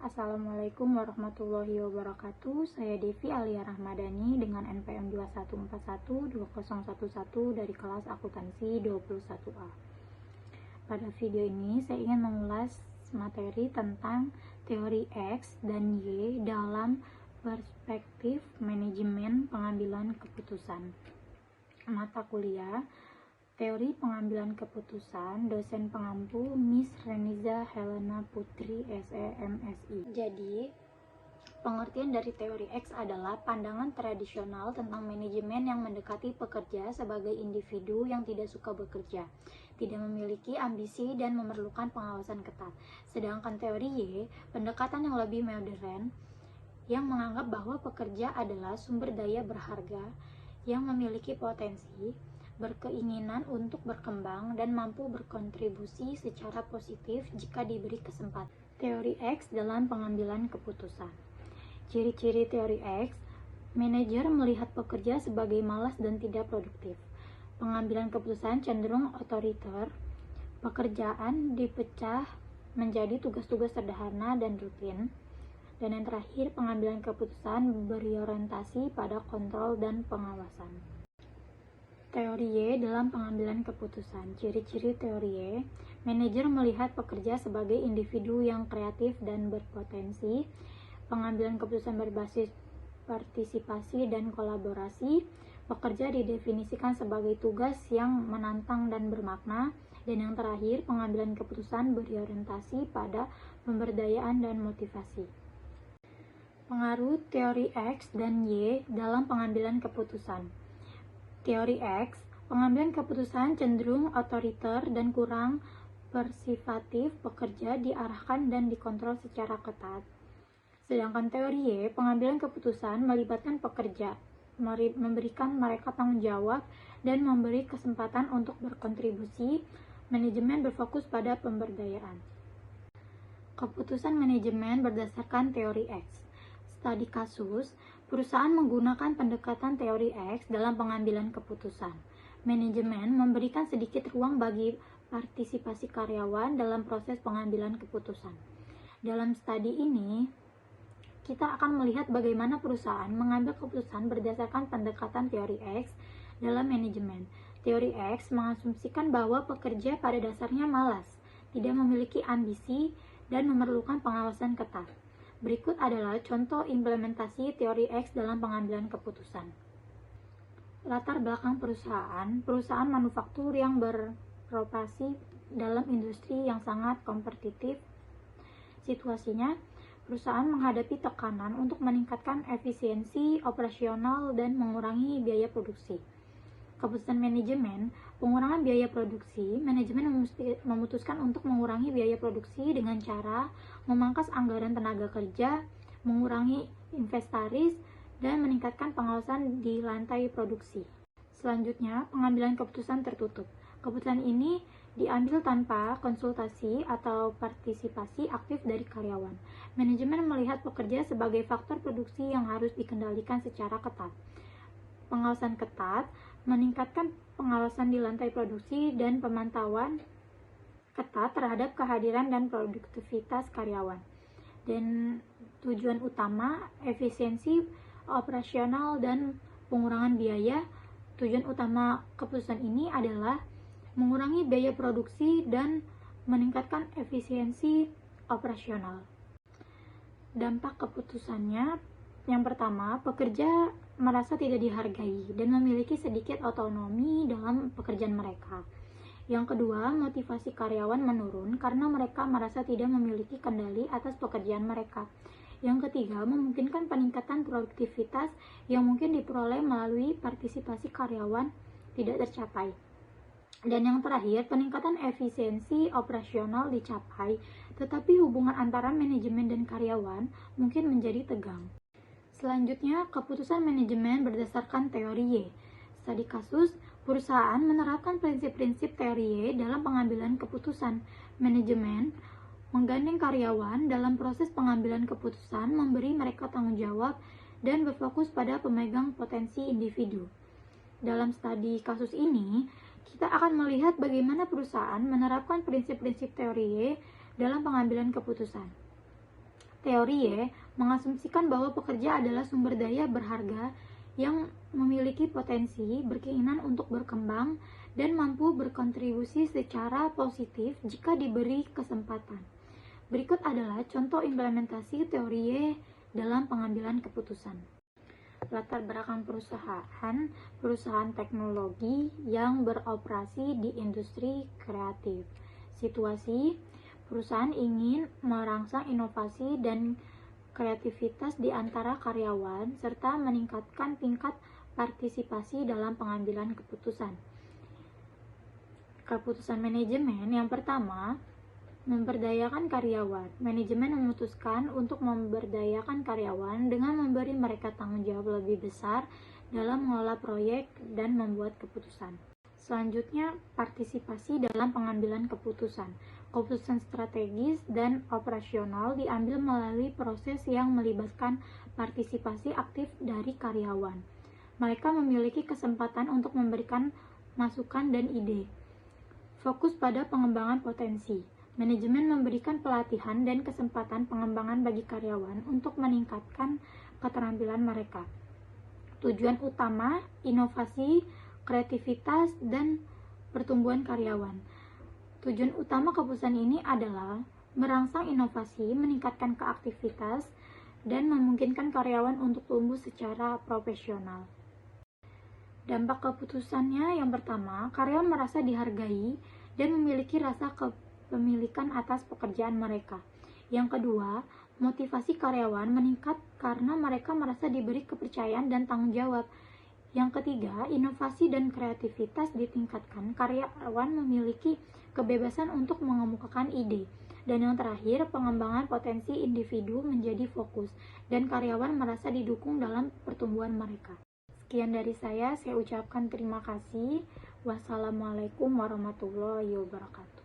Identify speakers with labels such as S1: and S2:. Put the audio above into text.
S1: Assalamualaikum warahmatullahi wabarakatuh. Saya Devi Alia Rahmadani dengan NPM 21412011 dari kelas akuntansi 21A. Pada video ini saya ingin mengulas materi tentang teori X dan Y dalam perspektif manajemen pengambilan keputusan. Mata kuliah Teori Pengambilan Keputusan, dosen pengampu Miss Reniza Helena Putri, SEMSI. Jadi, pengertian dari teori X adalah pandangan tradisional tentang manajemen yang mendekati pekerja sebagai individu yang tidak suka bekerja, tidak memiliki ambisi dan memerlukan pengawasan ketat. Sedangkan teori Y, pendekatan yang lebih modern, yang menganggap bahwa pekerja adalah sumber daya berharga yang memiliki potensi, berkeinginan untuk berkembang dan mampu berkontribusi secara positif jika diberi kesempatan. Teori X dalam pengambilan keputusan. Ciri-ciri teori X: manajer melihat pekerja sebagai malas dan tidak produktif. Pengambilan keputusan cenderung otoriter. Pekerjaan dipecah menjadi tugas-tugas sederhana dan rutin. Dan yang terakhir, pengambilan keputusan berorientasi pada kontrol dan pengawasan. Teori Y dalam pengambilan keputusan. Ciri-ciri teori Y: manajer melihat pekerja sebagai individu yang kreatif dan berpotensi. Pengambilan keputusan berbasis partisipasi dan kolaborasi. Pekerja didefinisikan sebagai tugas yang menantang dan bermakna. Dan yang terakhir, pengambilan keputusan berorientasi pada pemberdayaan dan motivasi. Pengaruh teori X dan Y dalam pengambilan keputusan. Teori X, pengambilan keputusan cenderung otoriter dan kurang persuasif. Pekerja diarahkan dan dikontrol secara ketat. Sedangkan teori Y, pengambilan keputusan melibatkan pekerja, memberikan mereka tanggung jawab dan memberi kesempatan untuk berkontribusi. Manajemen berfokus pada pemberdayaan. Keputusan manajemen berdasarkan teori X. Studi kasus, perusahaan menggunakan pendekatan teori X dalam pengambilan keputusan. Manajemen memberikan sedikit ruang bagi partisipasi karyawan dalam proses pengambilan keputusan. Dalam studi ini, kita akan melihat bagaimana perusahaan mengambil keputusan berdasarkan pendekatan teori X dalam manajemen. Teori X mengasumsikan bahwa pekerja pada dasarnya malas, tidak memiliki ambisi, dan memerlukan pengawasan ketat. Berikut adalah contoh implementasi teori X dalam pengambilan keputusan. Latar belakang perusahaan manufaktur yang beroperasi dalam industri yang sangat kompetitif. Situasinya, perusahaan menghadapi tekanan untuk meningkatkan efisiensi operasional dan mengurangi biaya produksi. Keputusan manajemen, pengurangan biaya produksi. Manajemen memutuskan untuk mengurangi biaya produksi dengan cara memangkas anggaran tenaga kerja, mengurangi inventaris, dan meningkatkan pengawasan di lantai produksi. Selanjutnya, pengambilan keputusan tertutup. Keputusan ini diambil tanpa konsultasi atau partisipasi aktif dari karyawan. Manajemen melihat pekerja sebagai faktor produksi yang harus dikendalikan secara ketat. Pengawasan ketat meningkatkan pengawasan di lantai produksi dan pemantauan ketat terhadap kehadiran dan produktivitas karyawan. Dan tujuan utama efisiensi operasional dan pengurangan biaya. Tujuan utama keputusan ini adalah mengurangi biaya produksi dan meningkatkan efisiensi operasional. Dampak keputusannya: yang pertama, pekerja merasa tidak dihargai dan memiliki sedikit otonomi dalam pekerjaan mereka. Yang kedua, motivasi karyawan menurun karena mereka merasa tidak memiliki kendali atas pekerjaan mereka. Yang ketiga, memungkinkan peningkatan produktivitas yang mungkin diperoleh melalui partisipasi karyawan tidak tercapai. Dan yang terakhir, peningkatan efisiensi operasional dicapai, tetapi hubungan antara manajemen dan karyawan mungkin menjadi tegang. Selanjutnya, keputusan manajemen berdasarkan teori Y. Studi kasus, perusahaan menerapkan prinsip-prinsip teori Y dalam pengambilan keputusan. Manajemen menggandeng karyawan dalam proses pengambilan keputusan, memberi mereka tanggung jawab, dan berfokus pada pemegang potensi individu. Dalam studi kasus ini, kita akan melihat bagaimana perusahaan menerapkan prinsip-prinsip teori Y dalam pengambilan keputusan. Teori Y mengasumsikan bahwa pekerja adalah sumber daya berharga yang memiliki potensi, berkeinginan untuk berkembang, dan mampu berkontribusi secara positif jika diberi kesempatan. Berikut adalah contoh implementasi teori Y dalam pengambilan keputusan. Latar belakang perusahaan teknologi yang beroperasi di industri kreatif. Situasi, perusahaan ingin merangsang inovasi dan kreativitas di antara karyawan serta meningkatkan tingkat partisipasi dalam pengambilan keputusan. Keputusan manajemen yang pertama, memberdayakan karyawan. Manajemen memutuskan untuk memberdayakan karyawan dengan memberi mereka tanggung jawab lebih besar dalam mengelola proyek dan membuat keputusan. Selanjutnya, partisipasi dalam pengambilan keputusan. Keputusan strategis dan operasional diambil melalui proses yang melibatkan partisipasi aktif dari karyawan. Mereka memiliki kesempatan untuk memberikan masukan dan ide. Fokus pada pengembangan potensi. Manajemen memberikan pelatihan dan kesempatan pengembangan bagi karyawan untuk meningkatkan keterampilan mereka. Tujuan utama, inovasi, kreativitas, dan pertumbuhan karyawan. Tujuan utama keputusan ini adalah merangsang inovasi, meningkatkan keaktivitas, dan memungkinkan karyawan untuk tumbuh secara profesional. Dampak keputusannya yang pertama, karyawan merasa dihargai dan memiliki rasa kepemilikan atas pekerjaan mereka. Yang kedua, motivasi karyawan meningkat karena mereka merasa diberi kepercayaan dan tanggung jawab. Yang ketiga, inovasi dan kreativitas ditingkatkan. Karyawan memiliki kebebasan untuk mengemukakan ide. Dan yang terakhir, pengembangan potensi individu menjadi fokus dan karyawan merasa didukung dalam pertumbuhan mereka. Sekian dari saya ucapkan terima kasih. Wassalamualaikum warahmatullahi wabarakatuh.